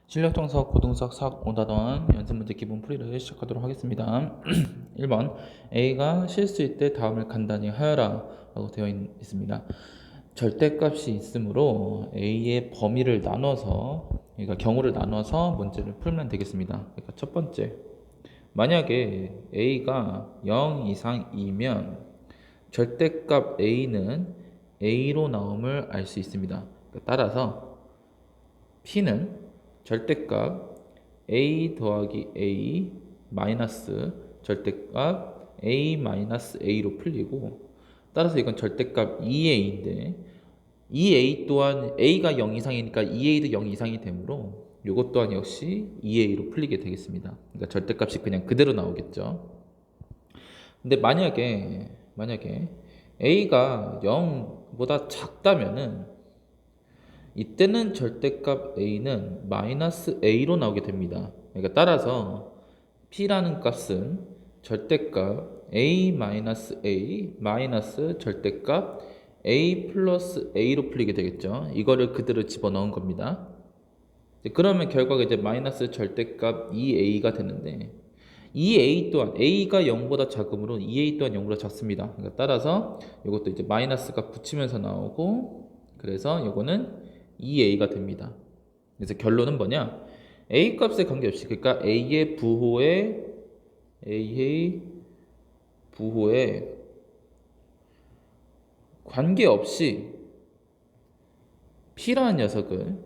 실력정석 고등수학 사학 5단원 연습문제 기본 풀이를 시작하도록 하겠습니다. 1번 A가 실수일 때 다음을 간단히 하여라 라고 되어 있습니다. 절대값이 있으므로 A의 범위를 나눠서, 그러니까 경우를 나눠서 문제를 풀면 되겠습니다. 그러니까 첫 번째, 만약에 A가 0 이상이면 절대값 A는 A로 나옴을 알 수 있습니다. 따라서 P는 절대값 A 더하기 A 마이너스 절대값 A 마이너스 A로 풀리고, 따라서 이건 절대값 2A인데 2A 또한 A가 0 이상이니까 2A도 0 이상이 되므로 이것 또한 역시 2A로 풀리게 되겠습니다. 그러니까 절대값이 그냥 그대로 나오겠죠. 근데 만약에 A가 0보다 작다면은 이때는 절대값 A는 마이너스 A로 나오게 됩니다. 그러니까 따라서 P라는 값은 절대값 A 마이너스 A 마이너스 절대값 A 플러스 A로 풀리게 되겠죠. 이거를 그대로 집어넣은 겁니다. 그러면 결과가 이제 마이너스 절대값 2A가 되는데 2A 또한 A가 0보다 작으므로 2A 또한 0보다 작습니다. 그러니까 따라서 이것도 이제 마이너스가 붙이면서 나오고, 그래서 이거는 2A가 됩니다. 그래서 결론은 뭐냐? A 값에 관계없이, 그러니까 A의 부호에 관계없이 P라는 녀석은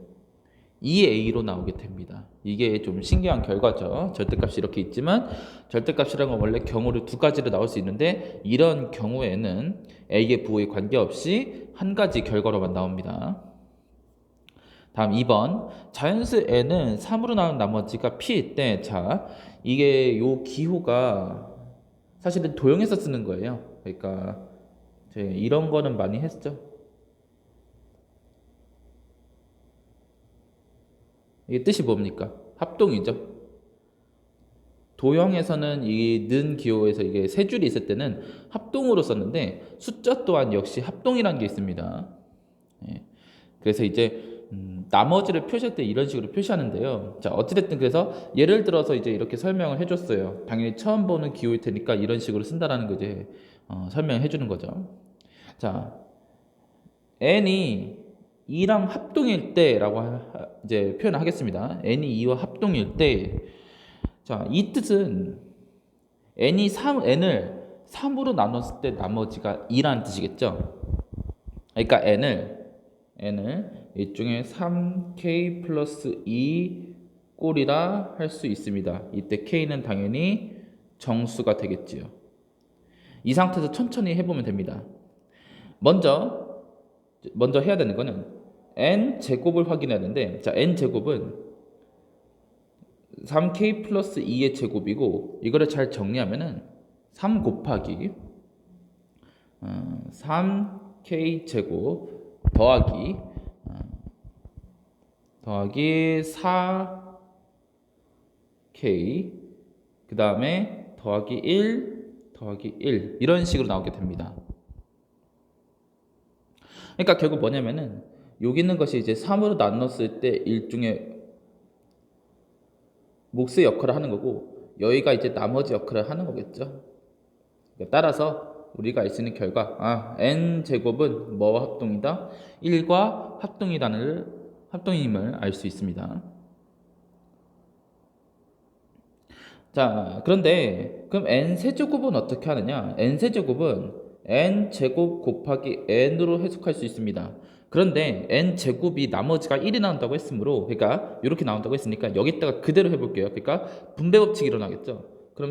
2A로 나오게 됩니다. 이게 좀 신기한 결과죠. 절대값이 이렇게 있지만 절대값이라는 건 원래 경우를 두 가지로 나올 수 있는데, 이런 경우에는 A의 부호에 관계없이 한 가지 결과로만 나옵니다. 다음 2번, 자연수 n은 3으로 나눈 나머지가 p일 때, 자, 이게 요 기호가 사실은 도형에서 쓰는 거예요. 그러니까 이런 거는 많이 했죠. 이게 뜻이 뭡니까? 합동이죠. 도형에서는 이 는 기호에서 이게 세 줄이 있을 때는 합동으로 썼는데, 숫자 또한 역시 합동이라는 게 있습니다. 예. 그래서 이제 나머지를 표시할 때 이런 식으로 표시하는데요. 자, 어찌됐든 그래서 예를 들어서 이제 이렇게 설명을 해줬어요. 당연히 처음 보는 기호일 테니까 이런 식으로 쓴다라는 거 이제 설명해 주는 거죠. 자, n이 2랑 합동일 때라고 이제 표현을 하겠습니다. n이 2와 합동일 때, 자, 이 뜻은 n을 3으로 나눴을 때 나머지가 2라는 뜻이겠죠. 그러니까 n을 일종의 3k 플러스 2 꼴이라 할 수 있습니다. 이때 k는 당연히 정수가 되겠지요. 이 상태에서 천천히 해보면 됩니다. 먼저 해야 되는 거는 n 제곱을 확인해야 되는데, 자, n 제곱은 3k 플러스 2의 제곱이고, 이거를 잘 정리하면은 3 곱하기 3k 제곱 더하기 4k, 그 다음에 더하기 1 이런 식으로 나오게 됩니다. 그러니까 결국 뭐냐면은 여기 있는 것이 이제 3으로 나눴을 때 일종의 몫의 역할을 하는 거고, 여기가 이제 나머지 역할을 하는 거겠죠. 그러니까 따라서 우리가 알 수 있는 결과, n제곱은 뭐와 합동이다? 1과 합동임을 알 수 있습니다. 자, 그런데 그럼 n세제곱은 어떻게 하느냐? n세제곱은 n제곱 곱하기 n으로 해석할 수 있습니다. 그런데 n제곱이 나머지가 1이 나온다고 했으므로, 그러니까 이렇게 나온다고 했으니까 여기다가 그대로 해볼게요. 그러니까 분배 법칙이 일어나겠죠. 그럼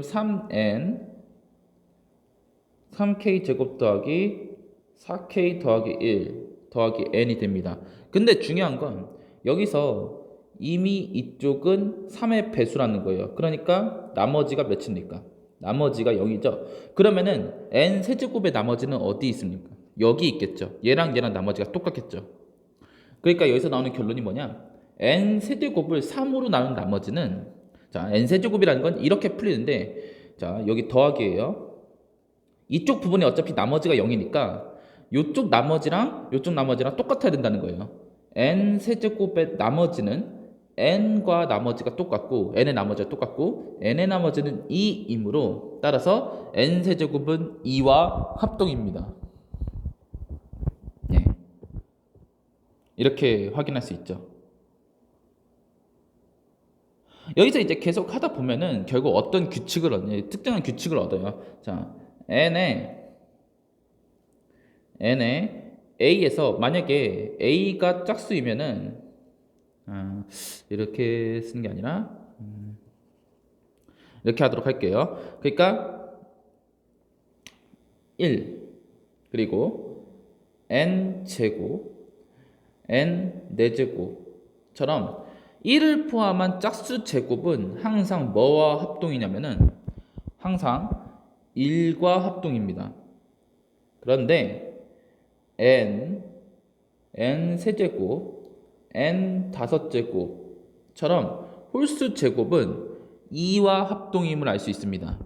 3k 제곱 더하기 4k 더하기 1 더하기 n이 됩니다. 근데 중요한 건 여기서 이미 이쪽은 3의 배수라는 거예요. 그러니까 나머지가 몇입니까? 나머지가 0이죠. 그러면은 n 세제곱의 나머지는 어디 있습니까? 여기 있겠죠. 얘랑 나머지가 똑같겠죠. 그러니까 여기서 나오는 결론이 뭐냐? n 세제곱을 3으로 나눈 나머지는, 자, n 세제곱이라는 건 이렇게 풀리는데, 자, 여기 더하기예요. 이쪽 부분이 어차피 나머지가 0이니까 이쪽 나머지랑 똑같아야 된다는 거예요. n 세제곱의 나머지는 n과 나머지가 똑같고 n의 나머지가 똑같고 n의 나머지는 2이므로 따라서 n세제곱은 2와 합동입니다. 예. 이렇게 확인할 수 있죠. 여기서 이제 계속 하다 보면은 결국 어떤 규칙을 얻냐, 특정한 규칙을 얻어요. 자, n의 a에서 만약에 a가 짝수이면은 이렇게 쓰는 게 아니라 이렇게 하도록 할게요. 그러니까 1 그리고 n 제곱 n 4제곱처럼 1을 포함한 짝수 제곱은 항상 뭐와 합동이냐면은 항상 1과 합동입니다. 그런데 n 세제곱 n 5제곱처럼 홀수 제곱은 2와 합동임을 알 수 있습니다.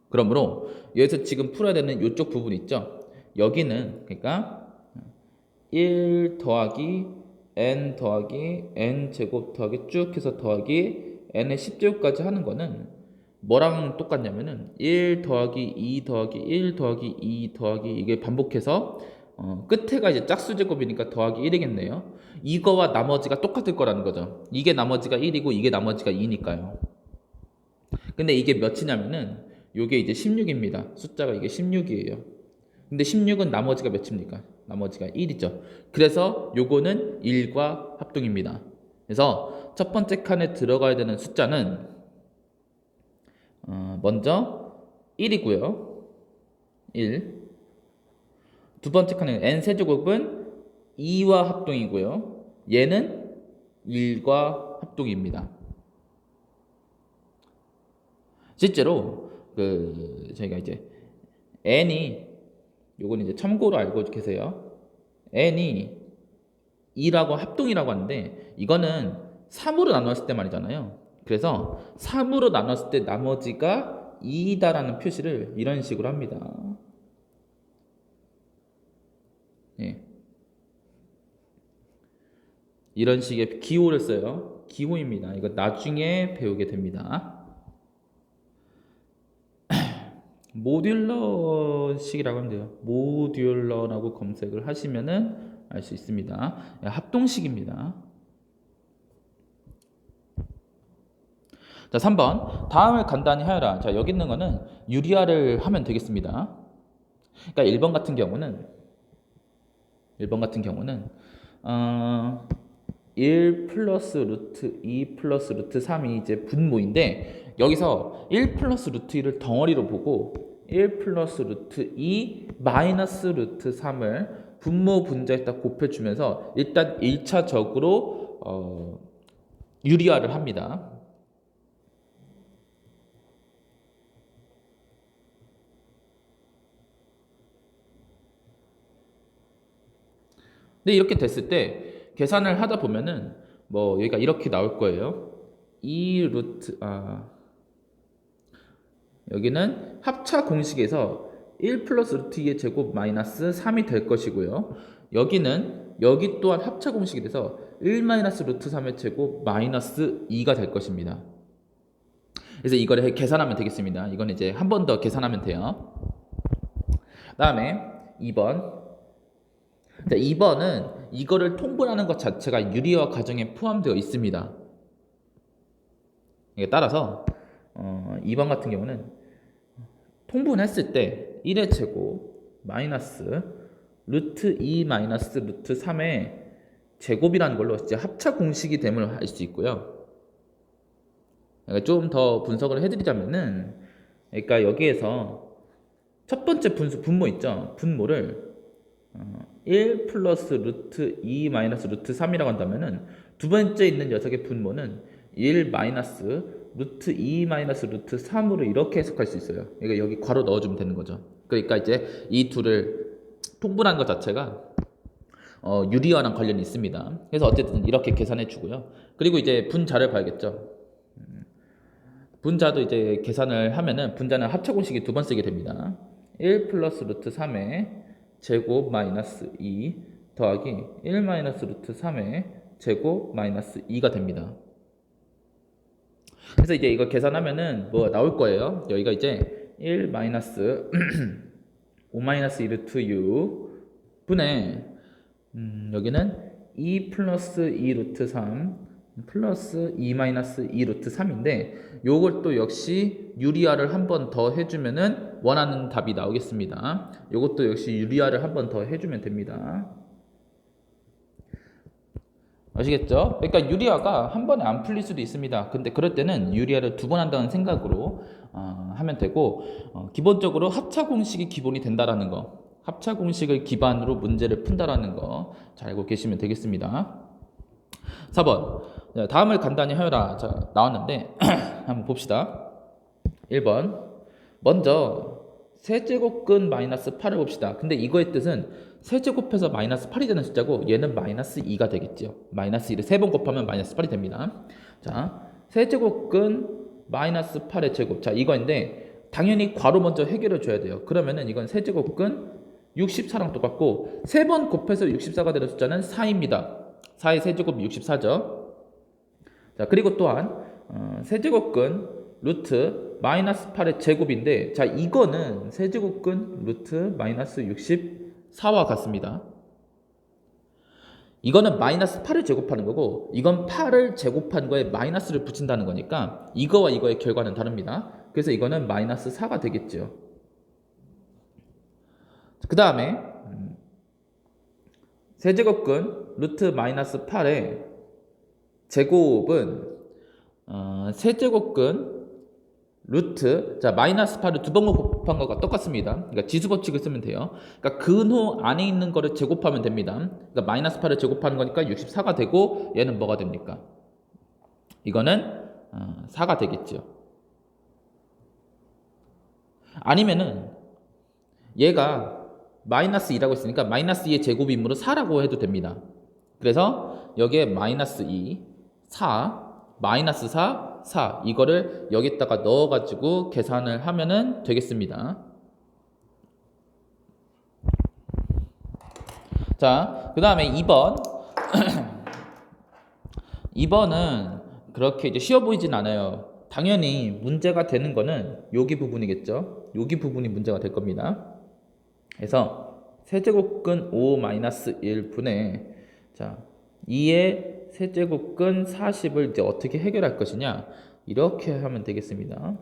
그러므로 여기서 지금 풀어야 되는 이쪽 부분 있죠? 여기는 그러니까 1 더하기 n 더하기 n 제곱 더하기 쭉 해서 더하기 n의 10제곱까지 하는 거는 뭐랑 똑같냐면은 1 더하기 2 더하기 1 더하기 2 더하기 이게 반복해서 끝에가 이제 짝수 제곱이니까 더하기 1이겠네요. 이거와 나머지가 똑같을 거라는 거죠. 이게 나머지가 1이고 이게 나머지가 2니까요. 근데 이게 몇이냐면은 요게 이제 16입니다. 숫자가 이게 16이에요. 근데 16은 나머지가 몇입니까? 나머지가 1이죠. 그래서 요거는 1과 합동입니다. 그래서 첫 번째 칸에 들어가야 되는 숫자는 먼저 1이고요. 1. 두 번째 칸에 n 세제곱은 2와 합동이고요. 얘는 1과 합동입니다. 실제로 저희가 이제 n이 요건 이제 참고로 알고 계세요. n이 2라고 합동이라고 하는데 이거는 3으로 나눴을 때 말이잖아요. 그래서 3으로 나눴을 때 나머지가 2다라는 표시를 이런 식으로 합니다. 예. 이런 식의 기호를 써요. 기호입니다. 이거 나중에 배우게 됩니다. 모듈러식이라고 하면 돼요. 모듈러라고 검색을 하시면은 알 수 있습니다. 합동식입니다. 자, 3번. 다음을 간단히 하여라. 자, 여기 있는 거는 유리화를 하면 되겠습니다. 그러니까 1번 같은 경우는 1 플러스 루트 2 플러스 루트 3이 이제 분모인데 여기서 1 플러스 루트 2를 덩어리로 보고 1 플러스 루트 2 마이너스 루트 3을 분모 분자에다 곱해주면서 일단 1차적으로 유리화를 합니다. 근데 이렇게 됐을 때 계산을 하다 보면은 뭐 여기가 이렇게 나올 거예요. 2 루트 여기는 합차 공식에서 1 플러스 루트 2의 제곱 마이너스 3이 될 것이고요. 여기 또한 합차 공식이 돼서 1 마이너스 루트 3의 제곱 마이너스 2가 될 것입니다. 그래서 이거를 계산하면 되겠습니다. 이건 이제 한 번 더 계산하면 돼요. 다음에 2번. 자, 2번은 이거를 통분하는 것 자체가 유리화 과정에 포함되어 있습니다. 따라서 2번 같은 경우는 통분했을 때 1의 제곱 마이너스 루트 2 마이너스 루트 3의 제곱이라는 걸로 이제 합차 공식이 됨을 알 수 있고요. 좀 더 분석을 해드리자면은 그러니까 여기에서 첫 번째 분모 있죠. 분모를 1 플러스 루트 2 마이너스 루트 3이라고 한다면은 두 번째 있는 녀석의 분모는 1 마이너스 루트 2 마이너스 루트 3으로 이렇게 해석할 수 있어요. 그러니까 여기 괄호 넣어주면 되는 거죠. 그러니까 이제 이 둘을 통분한 것 자체가 유리화랑 관련이 있습니다. 그래서 어쨌든 이렇게 계산해 주고요. 그리고 이제 분자를 봐야겠죠. 분자도 이제 계산을 하면은 분자는 합차 공식이 두 번 쓰게 됩니다. 1 플러스 루트 3의 제곱 마이너스 2 더하기 1 마이너스 루트 3의 제곱 마이너스 2가 됩니다. 그래서 이제 이거 계산하면은 뭐 나올 거예요. 여기가 이제 1 마이너스 5 마이너스 2 루트 u 분의 여기는 2 플러스 2 루트 3 플러스 2 마이너스 2 루트 3인데 요걸 또 역시 유리화를 한 번 더 해주면은 원하는 답이 나오겠습니다. 요것도 역시 유리화를 한 번 더 해주면 됩니다. 아시겠죠? 그러니까 유리화가 한 번에 안 풀릴 수도 있습니다. 근데 그럴 때는 유리화를 두 번 한다는 생각으로 하면 되고 기본적으로 합차 공식이 기본이 된다라는 거, 합차 공식을 기반으로 문제를 푼다라는 거 잘 알고 계시면 되겠습니다. 4번 다음을 간단히 하여라. 자, 나왔는데 한번 봅시다. 1번 먼저 세제곱근 마이너스 8을 봅시다. 근데 이거의 뜻은 세제곱해서 마이너스 8이 되는 숫자고 얘는 마이너스 2가 되겠죠. 마이너스 2를 3번 곱하면 마이너스 8이 됩니다. 자, 세제곱근 마이너스 8의 제곱. 자, 이거인데 당연히 괄호 먼저 해결해 줘야 돼요. 그러면은 이건 세제곱근 64랑 똑같고 3번 곱해서 64가 되는 숫자는 4입니다. 4의 세제곱이 64죠. 자, 그리고 또한 세제곱근 루트 마이너스 8의 제곱인데 자, 이거는 세제곱근 루트 마이너스 64와 같습니다. 이거는 마이너스 8을 제곱하는 거고 이건 8을 제곱한 거에 마이너스를 붙인다는 거니까 이거와 이거의 결과는 다릅니다. 그래서 이거는 마이너스 4가 되겠죠. 그 다음에 세제곱근 루트 마이너스 8의 제곱은 세제곱근 루트 자 마이너스 8을 두 번 곱한 것과 똑같습니다. 그러니까 지수 법칙을 쓰면 돼요. 그러니까 근호 안에 있는 거를 제곱하면 됩니다. 그러니까 마이너스 8을 제곱하는 거니까 64가 되고 얘는 뭐가 됩니까? 이거는 4가 되겠죠. 아니면은 얘가 마이너스 2라고 했으니까 마이너스 2의 제곱이므로 4라고 해도 됩니다. 그래서 여기에 마이너스 2, 4, 마이너스 4, 4 이거를 여기다가 넣어가지고 계산을 하면은 되겠습니다. 자, 그 다음에 2번 2번은 그렇게 이제 쉬워 보이진 않아요. 당연히 문제가 되는 거는 여기 부분이겠죠. 여기 부분이 문제가 될 겁니다. 그래서 세제곱근 5-1분의 자 2의 세제곱근 40을 이제 어떻게 해결할 것이냐 이렇게 하면 되겠습니다.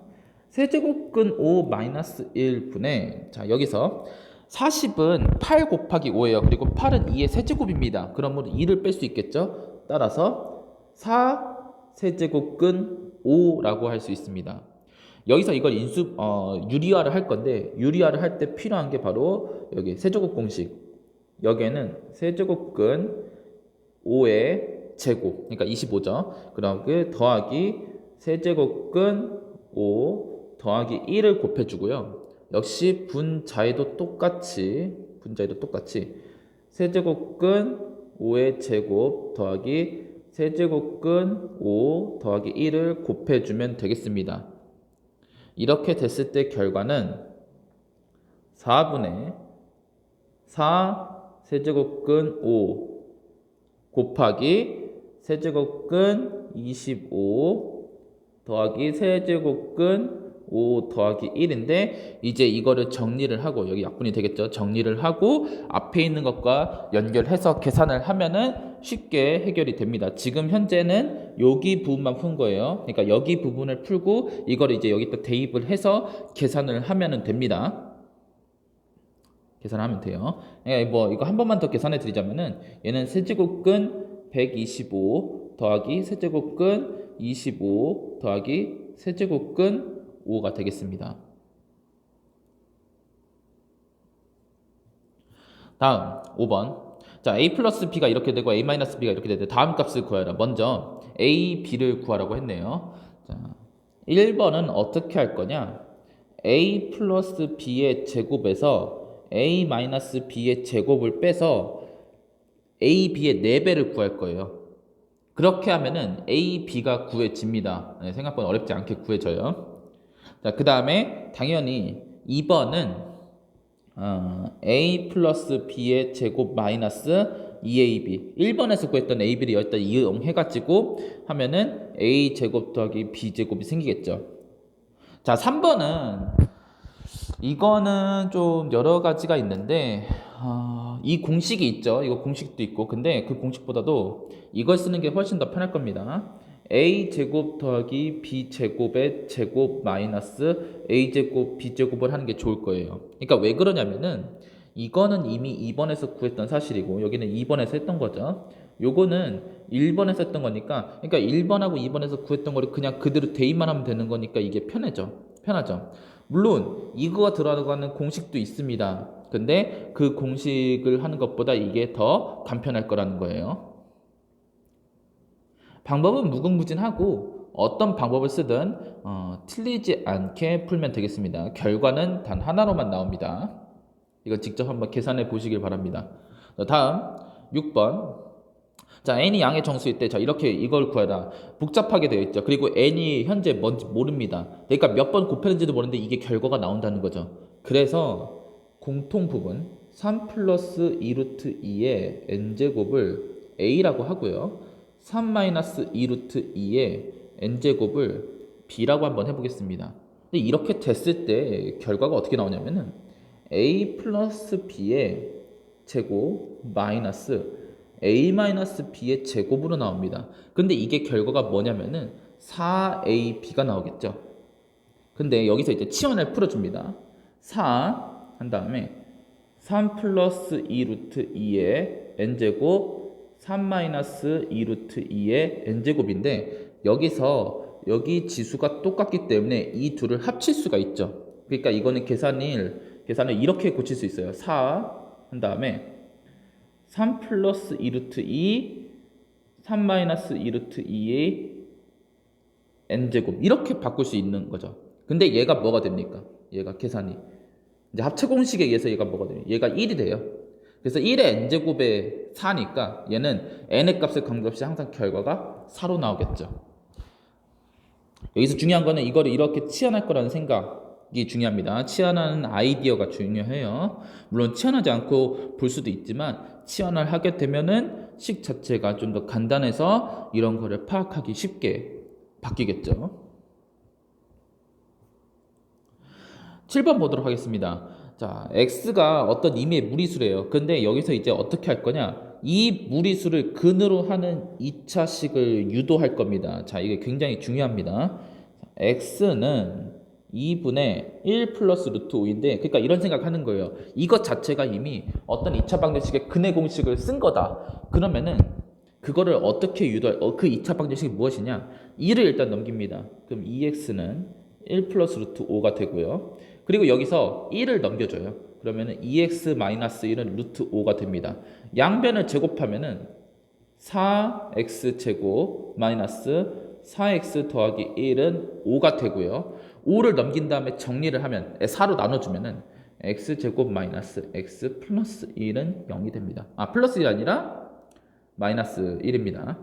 세제곱근 5-1분의 자 여기서 40은 8 곱하기 5예요. 그리고 8은 2의 세제곱입니다. 그러므로 2를 뺄 수 있겠죠. 따라서 4 세제곱근 5라고 할 수 있습니다. 여기서 이걸 유리화를 할 건데 유리화를 할 때 필요한 게 바로 여기 세제곱 공식. 여기에는 세제곱근 5의 제곱, 그러니까 25죠. 그다음에 더하기 세제곱근 5 더하기 1을 곱해주고요. 역시 분자에도 똑같이 세제곱근 5의 제곱 더하기 세제곱근 5 더하기 1을 곱해주면 되겠습니다. 이렇게 됐을 때 결과는 4분의 4 세제곱근 5 곱하기 세제곱근 25 더하기 세제곱근 5 더하기 1인데 이제 이거를 정리를 하고 여기 약분이 되겠죠. 정리를 하고 앞에 있는 것과 연결해서 계산을 하면은 쉽게 해결이 됩니다. 지금 현재는 여기 부분만 푼 거예요. 그러니까 여기 부분을 풀고 이걸 이제 여기다 대입을 해서 계산을 하면은 됩니다. 계산하면 돼요. 뭐 이거 한 번만 더 계산해 드리자면은 얘는 세제곱근 125 더하기 세제곱근 25 더하기 세제곱근 5가 되겠습니다. 다음 5번 자 a 플러스 b가 이렇게 되고 a 마이너스 b가 이렇게 되는데 다음 값을 구하라. 먼저 a, b를 구하라고 했네요. 자, 1번은 어떻게 할 거냐 a 플러스 b의 제곱에서 a 마이너스 b의 제곱을 빼서 a, b의 4배를 구할 거예요. 그렇게 하면은 a, b가 구해집니다. 네, 생각보다 어렵지 않게 구해져요. 자, 그 다음에 당연히 2번은 a 플러스 b의 제곱 마이너스 2ab 1번에서 구했던 ab를 여기다 이용해가지고 하면은 a제곱 더하기 b제곱이 생기겠죠. 자, 3번은 이거는 좀 여러 가지가 있는데 이 공식이 있죠. 이거 공식도 있고 근데 그 공식보다도 이걸 쓰는 게 훨씬 더 편할 겁니다. a제곱 더하기 b제곱의 제곱 마이너스 a제곱 b제곱을 하는 게 좋을 거예요. 그러니까 왜 그러냐면은 이거는 이미 2번에서 구했던 사실이고 여기는 2번에서 했던 거죠. 요거는 1번에서 했던 거니까 그러니까 1번하고 2번에서 구했던 거를 그냥 그대로 대입만 하면 되는 거니까 이게 편하죠. 물론 이거가 들어가는 공식도 있습니다. 근데 그 공식을 하는 것보다 이게 더 간편할 거라는 거예요. 방법은 무궁무진하고 어떤 방법을 쓰든 틀리지 않게 풀면 되겠습니다. 결과는 단 하나로만 나옵니다. 이거 직접 한번 계산해 보시길 바랍니다. 다음 6번. 자, n이 양의 정수일 때, 자, 이렇게 이걸 구해라. 복잡하게 되어 있죠. 그리고 n이 현재 뭔지 모릅니다. 그러니까 몇 번 곱했는지도 모르는데 이게 결과가 나온다는 거죠. 그래서 공통 부분 3 플러스 2 루트 2의 n제곱을 a라고 하고요. 3 마이너스 2 루트 2의 n제곱을 b라고 한번 해보겠습니다. 근데 이렇게 됐을 때 결과가 어떻게 나오냐면은 a 플러스 b의 제곱 마이너스 a-b의 제곱으로 나옵니다. 근데 이게 결과가 뭐냐면은 4ab가 나오겠죠. 근데 여기서 이제 치환을 풀어줍니다. 4 한 다음에 3 플러스 2 루트 2의 n제곱 3 마이너스 2 루트 2의 n제곱인데 여기서 여기 지수가 똑같기 때문에 이 둘을 합칠 수가 있죠. 그러니까 이거는 계산을 이렇게 고칠 수 있어요. 4 한 다음에 3 플러스 2 루트 2 3 마이너스 2 루트 2의 n제곱 이렇게 바꿀 수 있는 거죠. 근데 얘가 뭐가 됩니까? 얘가 계산이 이제 합체 공식에 의해서 얘가 뭐가 돼요? 얘가 1이 돼요. 그래서 1의 n제곱에 4니까 얘는 n의 값을 관계없이 항상 결과가 4로 나오겠죠. 여기서 중요한 거는 이거를 이렇게 치환할 거라는 생각이 중요합니다. 치환하는 아이디어가 중요해요. 물론 치환하지 않고 볼 수도 있지만 치환을 하게 되면은 식 자체가 좀 더 간단해서 이런 거를 파악하기 쉽게 바뀌겠죠. 7번 보도록 하겠습니다. 자, x가 어떤 임의의 무리수래요. 근데 여기서 이제 어떻게 할 거냐? 이 무리수를 근으로 하는 2차식을 유도할 겁니다. 자, 이게 굉장히 중요합니다. x는 2분의 1 플러스 루트 5인데 그러니까 이런 생각하는 거예요. 이것 자체가 이미 어떤 2차 방정식의 근의 공식을 쓴 거다. 그러면은 그거를 어떻게 유도할 그 2차 방정식이 무엇이냐? 2를 일단 넘깁니다. 그럼 2x는 1 플러스 루트 5가 되고요. 그리고 여기서 1을 넘겨줘요. 그러면은 2x-1은 루트 5가 됩니다. 양변을 제곱하면은 4x 제곱 마이너스 4x 더하기 1은 5가 되고요. 5를 넘긴 다음에 정리를 하면 4로 나눠주면은 x제곱 마이너스 x 플러스 1은 0이 됩니다. 플러스 1이 아니라 마이너스 1입니다.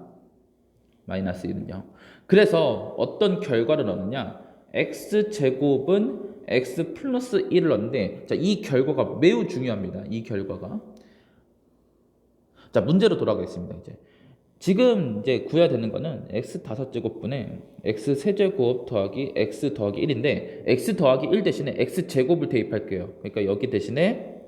마이너스 1은 0. 그래서 어떤 결과를 얻느냐? x제곱은 x 플러스 1을 얻는데 자, 이 결과가 매우 중요합니다. 이 결과가. 자, 문제로 돌아가겠습니다. 지금 이제 구해야 되는 거는 x 5제곱분의 x 세제곱 더하기 x 더하기 1인데 x 더하기 1 대신에 x 제곱을 대입할게요. 그러니까 여기 대신에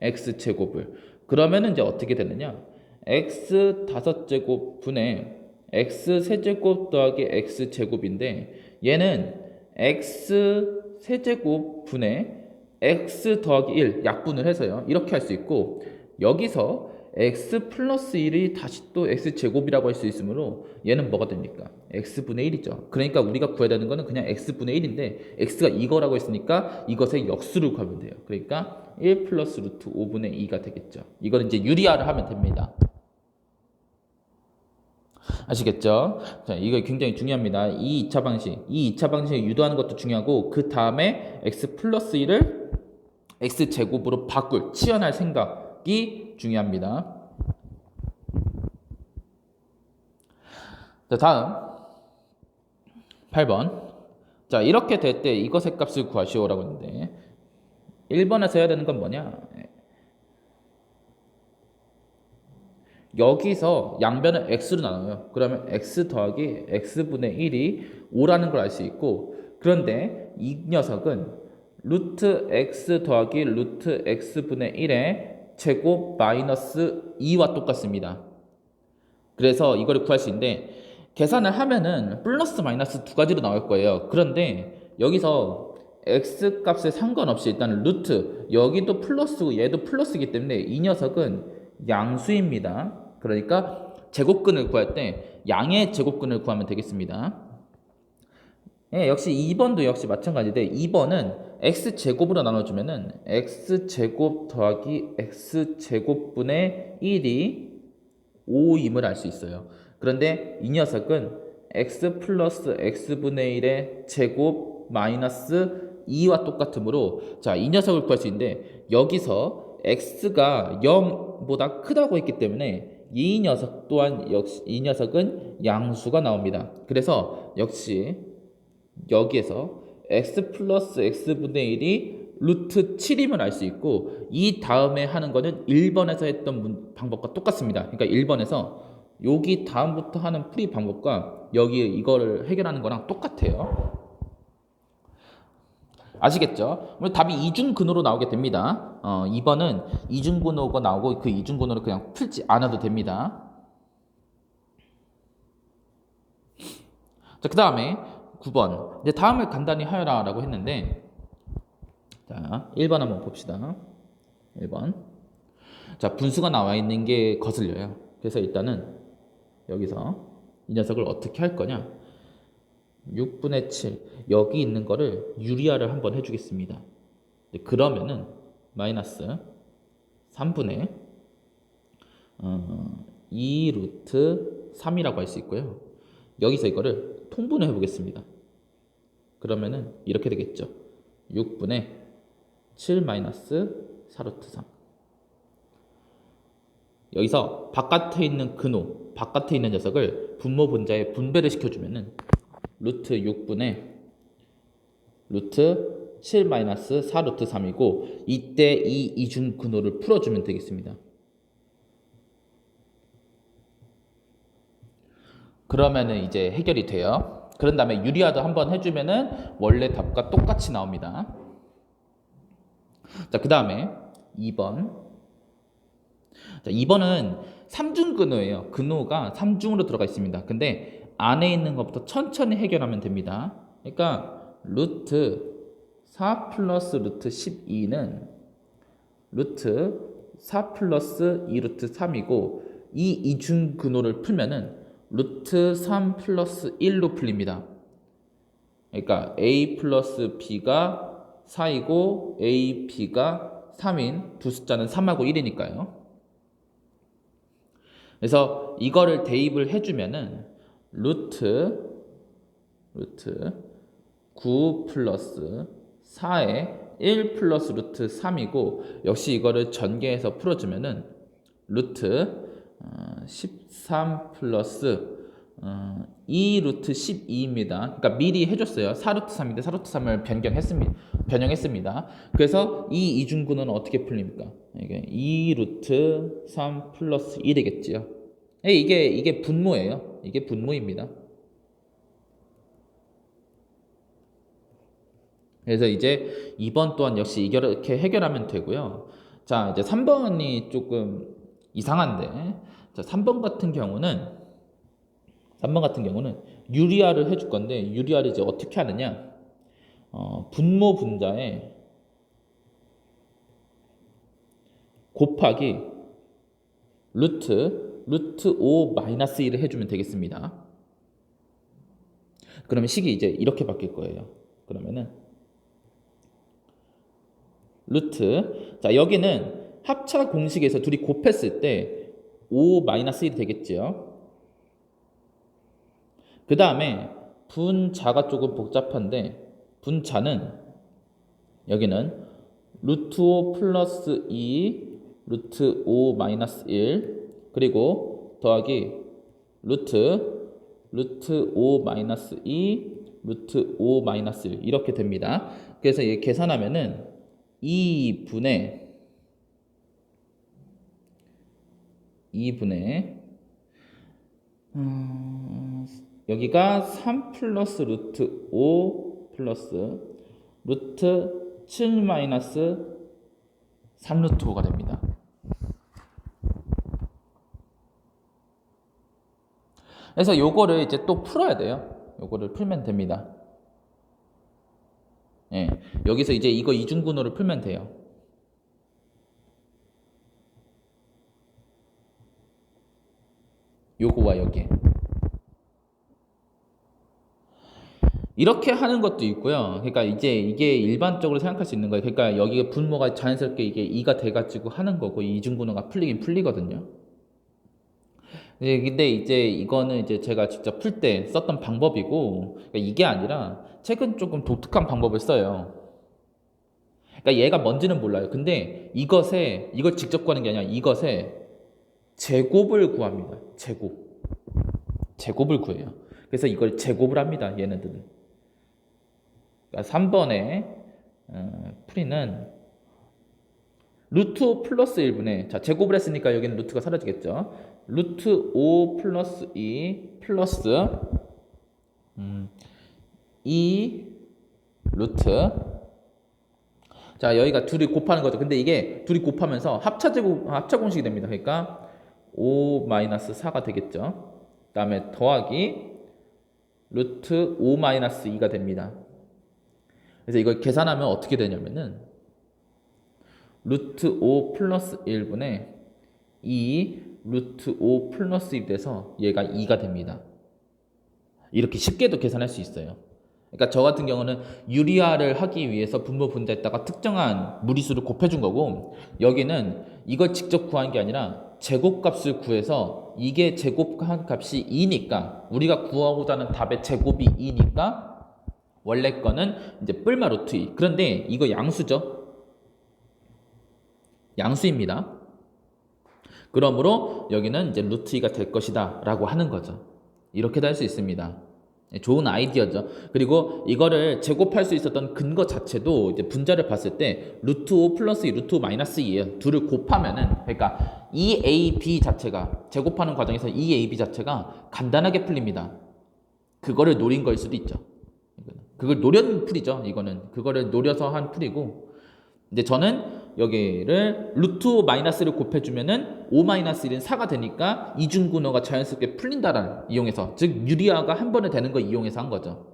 x 제곱을. 그러면은 이제 어떻게 되느냐? x 5제곱분의 x 세제곱 더하기 x 제곱인데 얘는 x 세제곱분의 x 더하기 1 약분을 해서요. 이렇게 할 수 있고 여기서 x 플러스 1이 다시 또 x제곱이라고 할 수 있으므로 얘는 뭐가 됩니까? x분의 1이죠. 그러니까 우리가 구해야 되는 거는 그냥 x분의 1인데 x가 이거라고 했으니까 이것의 역수를 구하면 돼요. 그러니까 1 플러스 루트 5분의 2가 되겠죠. 이거는 이제 유리화를 하면 됩니다. 아시겠죠? 자, 이거 굉장히 중요합니다. 이 2차 방식을 유도하는 것도 중요하고 그 다음에 x 플러스 1을 x제곱으로 치환할 생각이 중요합니다. 자, 다음 8번. 자, 이렇게 될 때 이것의 값을 구하시오라고 했는데 1번에서 해야 되는 건 뭐냐? 여기서 양변을 x로 나눠요. 그러면 x 더하기 x분의 1이 5라는 걸 알 수 있고, 그런데 이 녀석은 루트 x 더하기 루트 x분의 1의 제곱 마이너스 2와 똑같습니다. 그래서 이거를 구할 수 있는데, 계산을 하면은 플러스 마이너스 두 가지로 나올 거예요. 그런데 여기서 x 값에 상관없이 일단 루트, 여기도 플러스고 얘도 플러스이기 때문에 이 녀석은 양수입니다. 그러니까 제곱근을 구할 때 양의 제곱근을 구하면 되겠습니다. 예, 역시 2번도 역시 마찬가지인데 2번은 x제곱으로 나눠주면은 x제곱 더하기 x제곱분의 1이 5임을 알 수 있어요. 그런데 이 녀석은 x 플러스 x분의 1의 제곱 마이너스 2와 똑같으므로, 자, 이 녀석을 구할 수 있는데 여기서 x가 0보다 크다고 했기 때문에 이 녀석 또한 역시 이 녀석은 양수가 나옵니다. 그래서 역시 여기에서 x 플러스 x분의 1이 루트 7임을 알 수 있고, 이 다음에 하는 거는 1번에서 했던 방법과 똑같습니다. 그러니까 1번에서 여기 다음부터 하는 풀이 방법과 여기 이거를 해결하는 거랑 똑같아요. 아시겠죠? 답이 이중근호로 나오게 됩니다. 2번은 이중근호가 나오고 그 이중근호를 그냥 풀지 않아도 됩니다. 자, 그 다음에 9번. 이제 다음을 간단히 하여라 라고 했는데, 자, 1번 한번 봅시다. 1번. 자, 분수가 나와 있는 게 거슬려요. 그래서 일단은 여기서 이 녀석을 어떻게 할 거냐? 6분의 7. 여기 있는 거를 유리화를 한번 해주겠습니다. 그러면은 마이너스 3분의 2 루트 3이라고 할 수 있고요. 여기서 이거를 통분해 보겠습니다. 그러면은 이렇게 되겠죠. 6분의 7 마이너스 4 루트 3. 여기서 바깥에 있는 근호, 바깥에 있는 녀석을 분모 분자에 분배를 시켜주면은 루트 6분의 루트 7 마이너스 4 루트 3이고, 이때 이 이중 근호를 풀어주면 되겠습니다. 그러면은 이제 해결이 돼요. 그런 다음에 유리화도 한번 해주면은 원래 답과 똑같이 나옵니다. 자, 그 다음에 2번. 자, 2번은 3중 근호예요. 근호가 3중으로 들어가 있습니다. 근데 안에 있는 것부터 천천히 해결하면 됩니다. 그러니까 루트 4 플러스 루트 12는 루트 4 플러스 2 루트 3이고, 이 이중 근호를 풀면은 루트 3 플러스 1로 풀립니다. 그러니까 a 플러스 b가 4이고 a, b가 3인 두 숫자는 3하고 1이니까요. 그래서 이거를 대입을 해주면은 루트 9 플러스 4에 1 플러스 루트 3이고, 역시 이거를 전개해서 풀어주면은 루트 13 플러스 2 루트 12입니다. 그러니까 미리 해줬어요. 4 루트 3인데 4 루트 3을 변형했습니다. 그래서 이 이중근호는 어떻게 풀립니까? 이게 2 루트 3 플러스 1이겠지요. 이게 분모예요. 이게 분모입니다. 그래서 이제 2번 또한 역시 이렇게 해결하면 되고요. 자, 이제 3번이 조금 이상한데, 자, 3번 같은 경우는 유리화를 해줄 건데, 유리화를 이제 어떻게 하느냐? 분모 분자에 곱하기 루트 5 마이너스 1을 해주면 되겠습니다. 그러면 식이 이제 이렇게 바뀔 거예요. 그러면은 루트, 자, 여기는 합차 공식에서 둘이 곱했을 때 5 마이너스 1이 되겠죠. 그 다음에 분자가 조금 복잡한데, 분자는 여기는 루트 5 플러스 2 루트 5 마이너스 1 그리고 더하기 루트 5 마이너스 2 루트 5 마이너스 1 이렇게 됩니다. 그래서 이 계산하면은 2분의 2분의 여기가 3 플러스 루트 5 플러스 루트 7 마이너스 3 루트 5가 됩니다. 그래서 요거를 이제 또 풀어야 돼요. 요거를 풀면 됩니다. 예, 여기서 이제 이거 이중분호를 풀면 돼요. 요거와 여기 이렇게 하는 것도 있고요. 그러니까 이제 이게 일반적으로 생각할 수 있는 거예요. 그러니까 여기가 분모가 자연스럽게 이게 2가 돼가지고 하는 거고 이중분호가 풀리긴 풀리거든요. 근데 이제 이거는 이제 제가 직접 풀 때 썼던 방법이고 그러니까 이게 아니라 최근 조금 독특한 방법을 써요. 그러니까 얘가 뭔지는 몰라요. 근데 이걸 직접 구하는 게 아니라 이것의 제곱을 구합니다. 제곱을 구해요. 그래서 이걸 제곱을 합니다. 얘네들은. 그러니까 3번의 풀이는 루트 5 플러스 1분의 자 제곱을 했으니까 여기는 루트가 사라지겠죠. 루트 5 플러스 2 플러스 2 루트 자 여기가 둘이 곱하는 거죠. 근데 이게 둘이 곱하면서 합차 공식이 됩니다. 그러니까 5 마이너스 4가 되겠죠. 그 다음에 더하기 루트 5 마이너스 2가 됩니다. 그래서 이걸 계산하면 어떻게 되냐면은 루트 5 플러스 1분의 2 루트 5 플러스 2 돼서 얘가 2가 됩니다. 이렇게 쉽게도 계산할 수 있어요. 그러니까 저 같은 경우는 유리화를 하기 위해서 분모 분자에다가 특정한 무리수를 곱해준 거고 여기는 이걸 직접 구한 게 아니라 제곱값을 구해서 이게 제곱한 값이 2니까 우리가 구하고자 하는 답의 제곱이 2니까 원래 거는 이제 뿔마 루트 2 그런데 이거 양수죠. 양수입니다. 그러므로 여기는 이제 루트 2가 될 것이다 라고 하는 거죠. 이렇게도 할 수 있습니다. 좋은 아이디어죠. 그리고 이거를 제곱할 수 있었던 근거 자체도 이제 분자를 봤을 때 루트 5 플러스 2, 루트 5 마이너스 2예요. 둘을 곱하면은 그러니까 2ab 자체가 제곱하는 과정에서 2ab 자체가 간단하게 풀립니다. 그거를 노린 걸 수도 있죠. 그걸 노린 풀이죠. 이거는 그거를 노려서 한 풀이고 이제 저는 여기를 루트 5 마이너스를 곱해주면은 5 마이너스 1은 4가 되니까 이중분호가 자연스럽게 풀린다라는 이용해서 즉 유리화가 한 번에 되는 거 이용해서 한 거죠.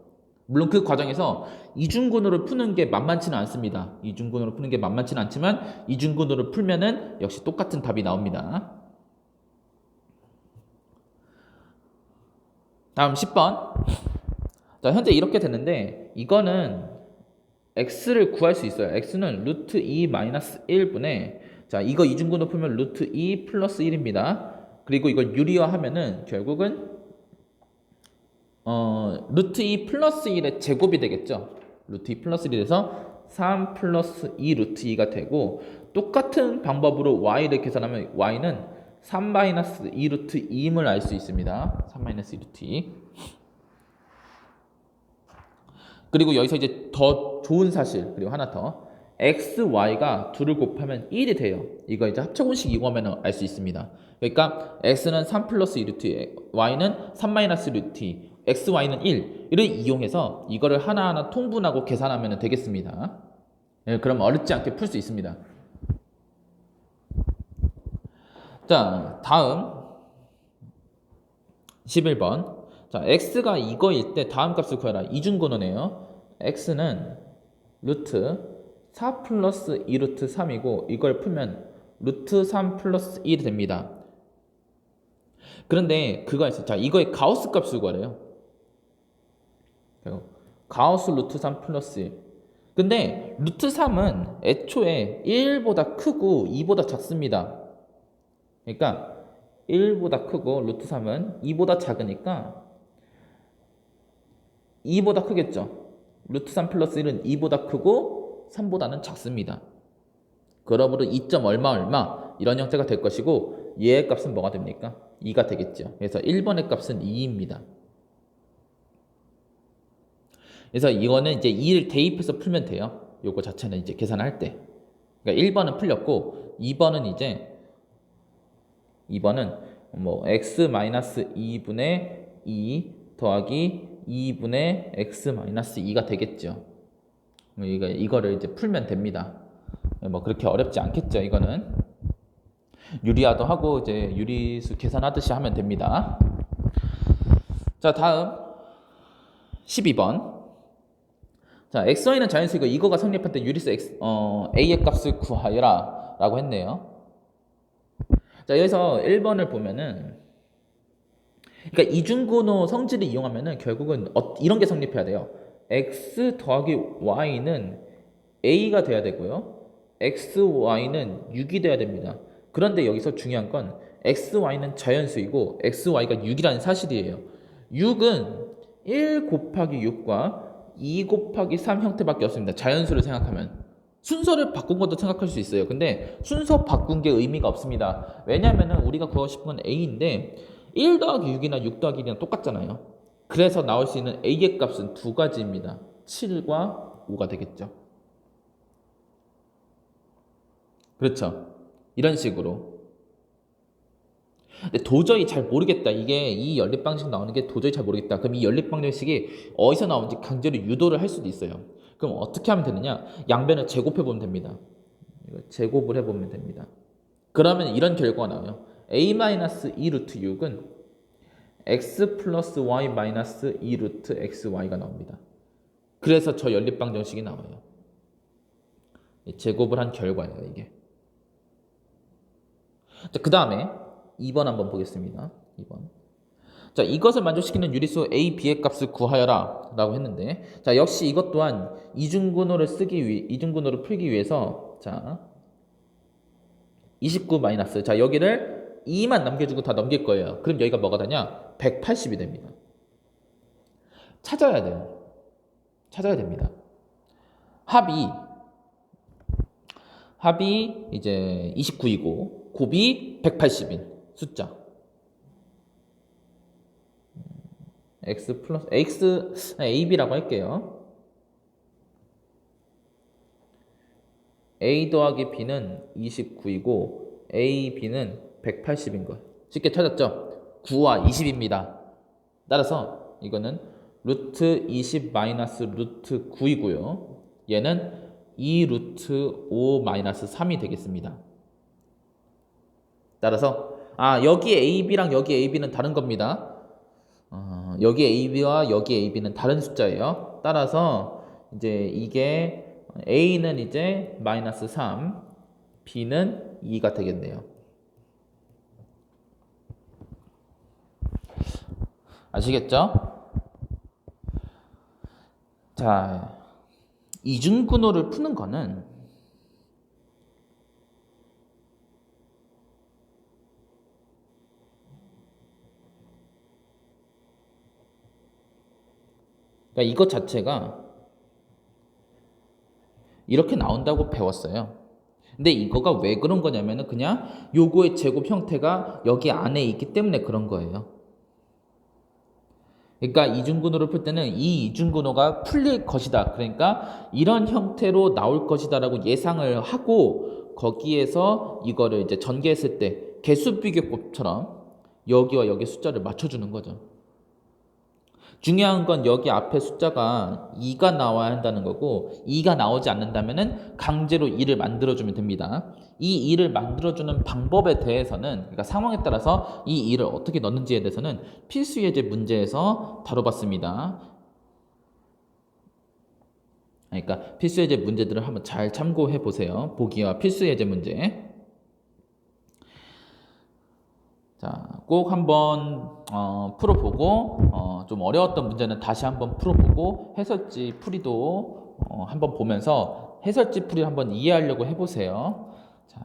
물론 그 과정에서 이중분호를 푸는 게 만만치는 않습니다. 이중분호를 푸는 게 만만치는 않지만 이중분호를 풀면은 역시 똑같은 답이 나옵니다. 다음 10번. 자, 현재 이렇게 됐는데 이거는 x를 구할 수 있어요. x는 루트 2 마이너스 1분의 자 이거 이중분호 풀면 루트 2 플러스 1입니다. 그리고 이걸 유리화하면은 결국은 루트 2 플러스 1의 제곱이 되겠죠. 루트 2 플러스 1이 돼서 3 플러스 2 루트 2가 되고 똑같은 방법으로 y를 계산하면 y는 3 마이너스 2 루트 2임을 알 수 있습니다. 3 마이너스 2 루트 2 그리고 여기서 이제 더 좋은 사실 그리고 하나 더 x, y가 둘을 곱하면 1이 돼요. 이거 이제 합차공식 이용하면 알 수 있습니다. 그러니까 x는 3 플러스 2 루트 2, y는 3 마이너스 루트 2, x, y는 1 이를 이용해서 이거를 하나하나 통분하고 계산하면 되겠습니다. 네, 그럼 어렵지 않게 풀 수 있습니다. 자, 다음 11번 자, x가 이거일 때 다음 값을 구해라. 이중분호네요. x는 루트 4 플러스 2 루트 3이고 이걸 풀면 루트 3 플러스 1이 됩니다. 그런데 그거 있어요. 자, 이거의 가우스 값을 구하래요. 가우스 루트 3 플러스 1. 근데 루트 3은 애초에 1보다 크고 2보다 작습니다. 그러니까 1보다 크고 루트 3은 2보다 작으니까 2보다 크겠죠. 루트 3 플러스 1은 2보다 크고 3보다는 작습니다. 그러므로 2. 얼마 이런 형태가 될 것이고 얘의 값은 뭐가 됩니까? 2가 되겠죠. 그래서 1번의 값은 2입니다. 그래서 이거는 이제 2를 대입해서 풀면 돼요. 요거 자체는 이제 계산할 때. 그러니까 1번은 풀렸고 2번은 이제 2번은 뭐 x-2분의 2 더하기 2분의 x-2가 되겠죠. 이거를 이제 풀면 됩니다. 뭐 그렇게 어렵지 않겠죠. 이거는 유리화도 하고 이제 유리수 계산하듯이 하면 됩니다. 자, 다음 12번. 자, xy는 자연수이고 이거가 성립할 때 유리수 a의 값을 구하여라 라고 했네요. 자, 여기서 1번을 보면은, 그러니까 이중근호 성질을 이용하면은 결국은 이런 게 성립해야 돼요. x 더하기 y는 a가 돼야 되고요. xy는 6이 돼야 됩니다. 그런데 여기서 중요한 건 xy는 자연수이고 xy가 6이라는 사실이에요. 6은 1 곱하기 6과 2 곱하기 3 형태밖에 없습니다. 자연수를 생각하면. 순서를 바꾼 것도 생각할 수 있어요. 근데 순서 바꾼 게 의미가 없습니다. 왜냐하면 우리가 구하고 싶은 건 a인데 1 더하기 6이나 6 더하기 1이랑 똑같잖아요. 그래서 나올 수 있는 a의 값은 두 가지입니다. 7과 5가 되겠죠. 그렇죠. 이런 식으로. 근데 도저히 잘 모르겠다. 이게 이 연립방식 나오는 게 도저히 잘 모르겠다. 그럼 이 연립방식이 어디서 나오는지 강제로 유도를 할 수도 있어요. 그럼 어떻게 하면 되느냐? 양변을 제곱해보면 됩니다. 제곱을 해보면 됩니다. 그러면 이런 결과가 나와요. a-2 루트 6은 x 플러스 y 마이너스 2 루트 xy가 나옵니다. 그래서 저 연립방정식이 나와요. 제곱을 한 결과예요, 이게. 자, 그 다음에 2번 한번 보겠습니다. 2번. 자, 이것을 만족시키는 유리수 a, b의 값을 구하여라 라고 했는데, 자, 역시 이것 또한 이중근호를 풀기 위해서, 자, 29 마이너스, 자, 여기를 2만 남겨주고 다 넘길 거예요. 그럼 여기가 뭐가 되냐? 180이 됩니다. 찾아야 돼요. 찾아야 됩니다. 합이 이제 29이고 곱이 180인 숫자. x 플러스 x ab라고 할게요. a 더하기 b는 29이고 a, b는 180인 거. 쉽게 찾았죠? 9와 20입니다. 따라서 이거는 루트 20 마이너스 루트 9이고요. 얘는 2 루트 5 마이너스 3이 되겠습니다. 따라서 여기 AB랑 여기 AB는 다른 겁니다. 여기 AB와 여기 AB는 다른 숫자예요. 따라서 이제 이게 A는 이제 마이너스 3, B는 2가 되겠네요. 아시겠죠? 자, 이중근호를 푸는 거는 그러니까 이것 자체가 이렇게 나온다고 배웠어요. 근데 이거가 왜 그런 거냐면은 그냥 요거의 제곱 형태가 여기 안에 있기 때문에 그런 거예요. 그러니까 이중근호를 풀 때는 이 이중근호가 풀릴 것이다. 그러니까 이런 형태로 나올 것이다라고 예상을 하고 거기에서 이거를 이제 전개했을 때 개수비교법처럼 여기와 여기 숫자를 맞춰주는 거죠. 중요한 건 여기 앞에 숫자가 2가 나와야 한다는 거고 2가 나오지 않는다면 강제로 2를 만들어주면 됩니다. 이 2를 만들어주는 방법에 대해서는 그러니까 상황에 따라서 이 2를 어떻게 넣는지에 대해서는 필수예제 문제에서 다뤄봤습니다. 그러니까 필수예제 문제들을 한번 잘 참고해 보세요. 보기와 필수예제 문제. 자, 꼭 한번 풀어보고 좀 어려웠던 문제는 다시 한번 풀어보고 해설지 풀이도 한번 보면서 해설지 풀이를 한번 이해하려고 해보세요. 자.